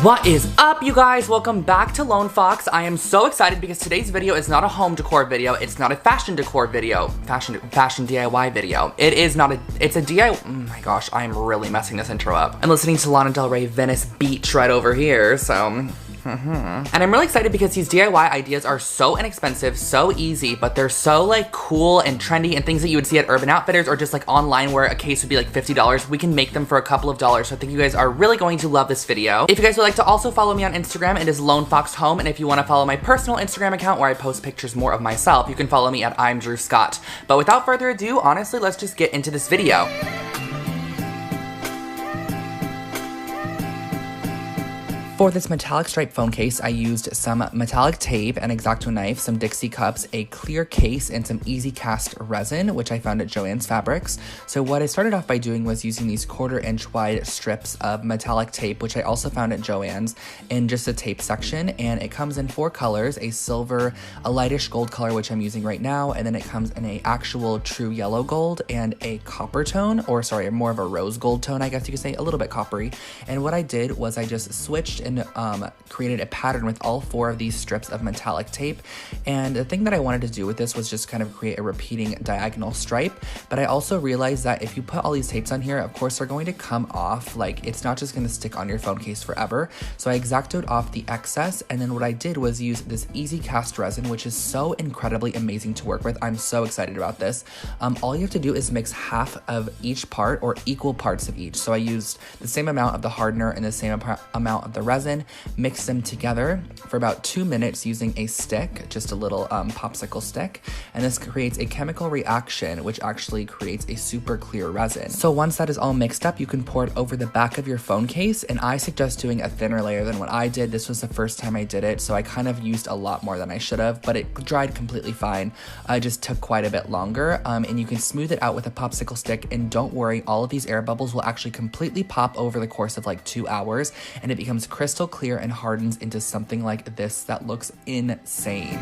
What is up, you guys? Welcome back to Lone Fox. I am so excited because today's video is not a home decor video. It's not a fashion decor video. Fashion DIY video. It's a DIY. Oh my gosh, I am really messing this intro up. I'm listening to Lana Del Rey Venice Beach right over here, so. And I'm really excited because these DIY ideas are so inexpensive, so easy, but they're so like cool and trendy and things that you would see at Urban Outfitters or just like online where a case would be like $50. We can make them for a couple of dollars, so I think you guys are really going to love this video. If you guys would like to also follow me on Instagram, it is Lone Fox Home, and if you want to follow my personal Instagram account where I post pictures more of myself, you can follow me at I'm Drew Scott. But without further ado, honestly, let's just get into this video. For this metallic stripe phone case, I used some metallic tape, an X-Acto knife, some Dixie cups, a clear case, and some easy cast resin, which I found at Joann's Fabrics. So what I started off by doing was using these 1/4 inch wide strips of metallic tape, which I also found at Joann's, in just the tape section, and it comes in 4 colors, a silver, a lightish gold color, which I'm using right now, and then it comes in a actual true yellow gold and a copper tone, or sorry, more of a rose gold tone, I guess you could say, a little bit coppery. And what I did was I just switched and created a pattern with all 4 of these strips of metallic tape. And the thing that I wanted to do with this was just kind of create a repeating diagonal stripe. But I also realized that if you put all these tapes on here, of course they're going to come off. Like, it's not just going to stick on your phone case forever. So I X-Actoed off the excess, and then what I did was use this easy cast resin, which is so incredibly amazing to work with. I'm so excited about this. All you have to do is mix half of each part, or equal parts of each. So I used the same amount of the hardener and the same amount of the resin, mix them together for about 2 minutes using a stick, just a little popsicle stick, and this creates a chemical reaction which actually creates a super clear resin. So once that is all mixed up, you can pour it over the back of your phone case, and I suggest doing a thinner layer than what I did. This was the first time I did it, so I kind of used a lot more than I should have, but it dried completely fine. It just took quite a bit longer, and you can smooth it out with a popsicle stick, and don't worry, all of these air bubbles will actually completely pop over the course of like 2 hours, and it becomes crystal clear and hardens into something like this that looks insane.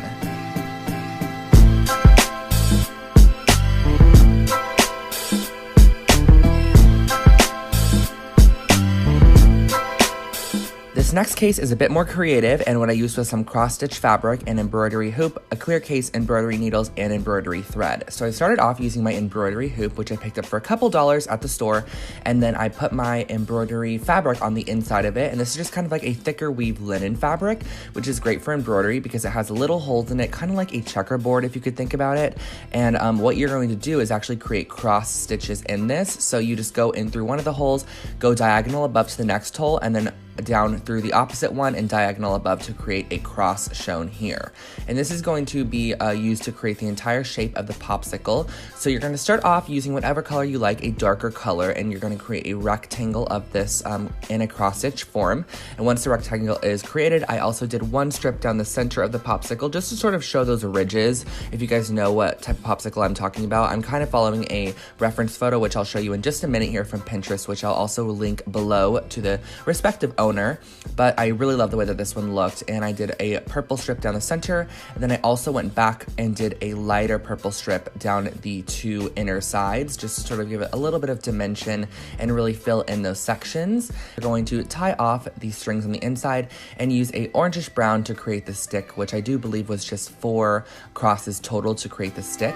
This next case is a bit more creative, and what I used was some cross-stitch fabric, an embroidery hoop, a clear case, embroidery needles, and embroidery thread. So I started off using my embroidery hoop, which I picked up for a couple dollars at the store, and then I put my embroidery fabric on the inside of it, and this is just kind of like a thicker weave linen fabric, which is great for embroidery because it has little holes in it, kind of like a checkerboard if you could think about it. And what you're going to do is actually create cross stitches in this. So you just go in through one of the holes, go diagonal above to the next hole, and then down through the opposite one and diagonal above to create a cross shown here. And this is going to be used to create the entire shape of the popsicle. So you're going to start off using whatever color you like, a darker color, and you're going to create a rectangle of this in a cross stitch form. And once the rectangle is created, I also did 1 strip down the center of the popsicle just to sort of show those ridges. If you guys know what type of popsicle I'm talking about, I'm kind of following a reference photo, which I'll show you in just a minute here from Pinterest, which I'll also link below to the respective owner. But I really love the way that this one looked, and I did a purple strip down the center, and then I also went back and did a lighter purple strip down the 2 inner sides just to sort of give it a little bit of dimension and really fill in those sections. We're going to tie off the strings on the inside and use a orangish brown to create the stick, which I do believe was just 4 crosses total to create the stick.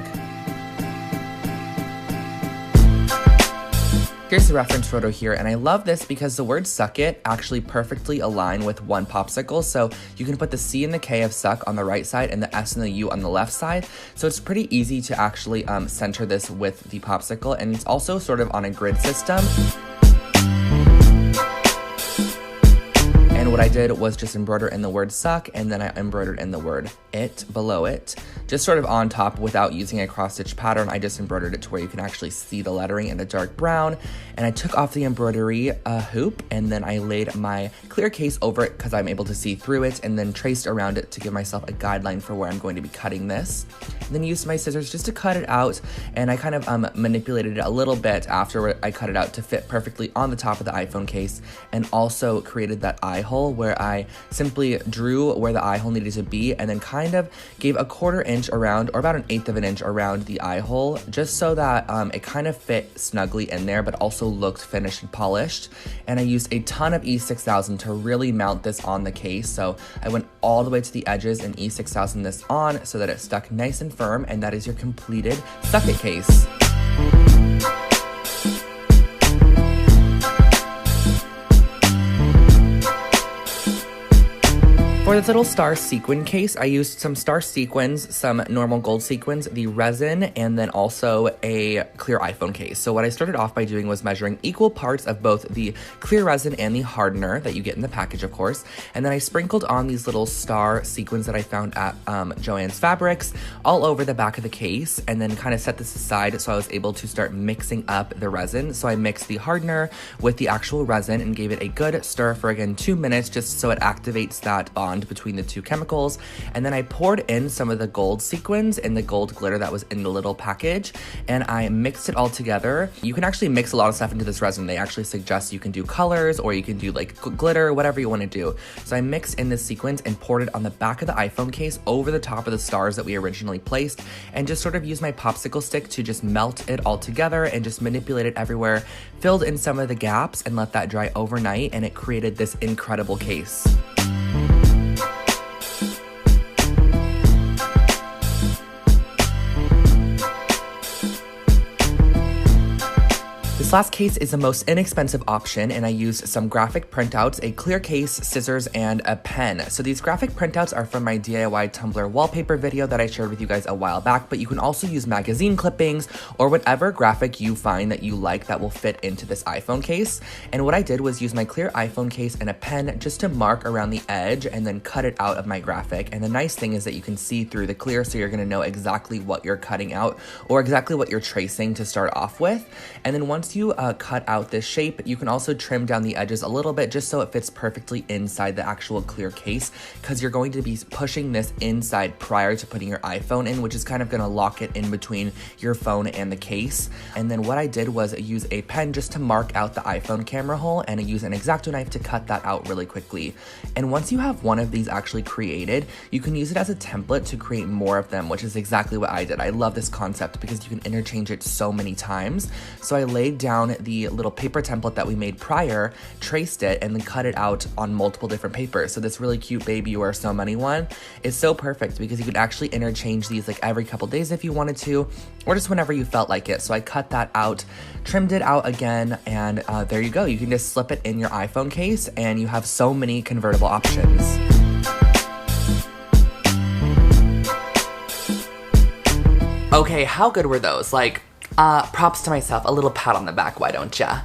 Here's the reference photo here, and I love this because the words suck it actually perfectly align with one popsicle. So you can put the C and the K of suck on the right side and the S and the U on the left side. So it's pretty easy to actually center this with the popsicle, and it's also sort of on a grid system. And what I did was just embroider in the word suck, and then I embroidered in the word it below it, just sort of on top without using a cross stitch pattern. I just embroidered it to where you can actually see the lettering in a dark brown. And I took off the embroidery hoop, and then I laid my clear case over it because I'm able to see through it, and then traced around it to give myself a guideline for where I'm going to be cutting this. And then used my scissors just to cut it out, and I kind of manipulated it a little bit after I cut it out to fit perfectly on the top of the iPhone case, and also created that eye hole where I simply drew where the eye hole needed to be, and then kind of gave a 1/4 inch inch around, or about an eighth of an inch around the eye hole, just so that it kind of fit snugly in there, but also looked finished and polished. And I used a ton of E6000 to really mount this on the case. So I went all the way to the edges and E6000 this on so that it stuck nice and firm, and that is your completed Suck It case. For this little star sequin case, I used some star sequins, some normal gold sequins, the resin, and then also a clear iPhone case. So what I started off by doing was measuring equal parts of both the clear resin and the hardener that you get in the package, of course. And then I sprinkled on these little star sequins that I found at Joann's Fabrics all over the back of the case, and then kind of set this aside so I was able to start mixing up the resin. So I mixed the hardener with the actual resin and gave it a good stir for, again, 2 minutes, just so it activates that bond between the two chemicals. And then I poured in some of the gold sequins and the gold glitter that was in the little package, and I mixed it all together. You can actually mix a lot of stuff into this resin. They actually suggest you can do colors, or you can do like glitter, whatever you want to do. So I mixed in this sequins and poured it on the back of the iPhone case over the top of the stars that we originally placed, and just sort of used my popsicle stick to just melt it all together and just manipulate it everywhere, filled in some of the gaps and let that dry overnight, and it created this incredible case. This last case is the most inexpensive option, and I used some graphic printouts, a clear case, scissors, and a pen. So these graphic printouts are from my DIY Tumblr wallpaper video that I shared with you guys a while back, but you can also use magazine clippings or whatever graphic you find that you like that will fit into this iPhone case. And what I did was use my clear iPhone case and a pen just to mark around the edge and then cut it out of my graphic. And the nice thing is that you can see through the clear, so you're gonna know exactly what you're cutting out or exactly what you're tracing to start off with. And then once you cut out this shape, you can also trim down the edges a little bit just so it fits perfectly inside the actual clear case, because you're going to be pushing this inside prior to putting your iPhone in, which is kind of going to lock it in between your phone and the case. And then what I did was use a pen just to mark out the iPhone camera hole, and I use an X-Acto knife to cut that out really quickly. And once you have one of these actually created, you can use it as a template to create more of them, which is exactly what I did. I love this concept because you can interchange it so many times. So I laid down the little paper template that we made prior, traced it, and then cut it out on multiple different papers. So this really cute Baby You Are So Money one is so perfect because you could actually interchange these like every couple days if you wanted to, or just whenever you felt like it. So I cut that out, trimmed it out again, and there you go. You can just slip it in your iPhone case, and you have so many convertible options. Okay, how good were those? Like, props to myself, a little pat on the back, why don't ya?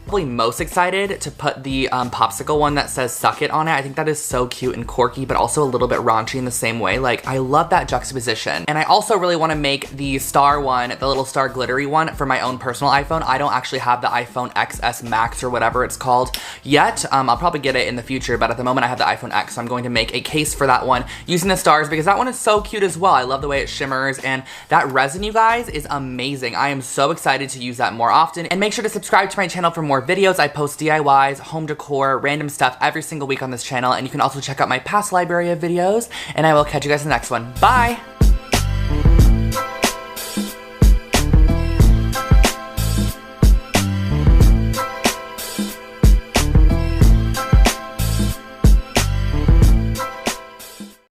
Probably most excited to put the popsicle one that says Suck It on it. I think that is so cute and quirky, but also a little bit raunchy in the same way. Like, I love that juxtaposition. And I also really want to make the star one, the little star glittery one, for my own personal iPhone. I don't actually have the iPhone XS Max or whatever it's called yet. I'll probably get it in the future, but at the moment I have the iPhone X, so I'm going to make a case for that one using the stars because that one is so cute as well. I love the way it shimmers, and that resin, you guys, is amazing. I am so excited to use that more often. And make sure to subscribe to my channel for more videos. I post DIYs, home decor, random stuff every single week on this channel, and you can also check out my past library of videos, and I will catch you guys in the next one. Bye!